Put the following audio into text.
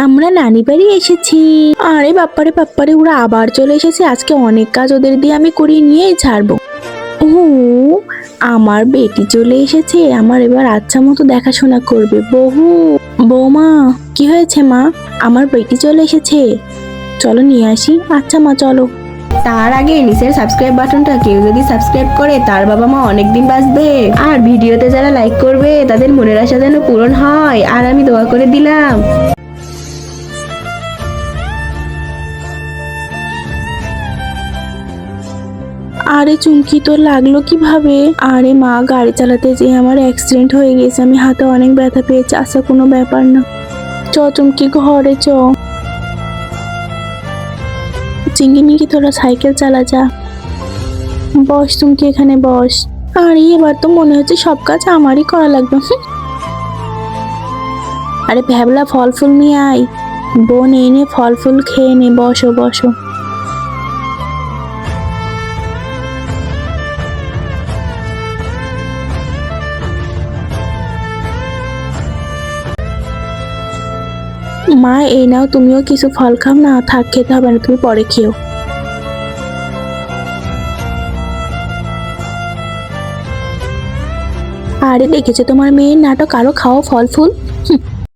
আমরা নানি বাড়ি এসেছি। আরে বাপ্পারে বাপ্পারে, ওরা আবার চলে এসেছে। আজকে অনেক কাজ ওদের দিয়ে আমি করিয়ে নিয়েই ছাড়বো। ও, আমার বেটি চলে এসেছে, আমার এবার আচ্ছা মতো দেখাশোনা করবে। বৌমা, কি হয়েছে মা? আমার বেটি চলে এসেছে, চলো নিয়ে আসি। আচ্ছা মা, চলো। তার আগে নিচের সাবস্ক্রাইব বাটনটা কেউ যদি সাবস্ক্রাইব করে তার বাবা মা অনেকদিন বাঁচবে। আর ভিডিওতে যারা লাইক করবে তাদের মনের আশা যেন পূরণ হয়, আর আমি দোয়া করে দিলাম। আরে চুমকি, তোর লাগলো কিভাবে? আরে মা, গাড়ি চালাতে যেয়ে আমার অ্যাক্সিডেন্ট হয়ে গেছে, আমি হাতে অনেক ব্যথা পেয়েছি। আচ্ছা, কোনো ব্যাপার না, চ চুমকি ঘরে চ। চিঙ্গি মিঙ্গি, তোরা সাইকেল চালা যা। বস চুমকি, এখানে বস। আরে এবার তো মনে হচ্ছে সব কাজ আমারই করা লাগবে। আরে ভ্যাবলা, ফল ফুল নিয়ে আয়। বোন, এই নে ফল ফুল, খেয়ে নে, বসো বসো। মা, এই নাও, তুমিও কিছু ফল খাও না। থাক, খেতে হবে না, তুমি পরে খেও। আরে দেখেছো তোমার মেয়ের নাটক, আরো খাও ফল ফুল।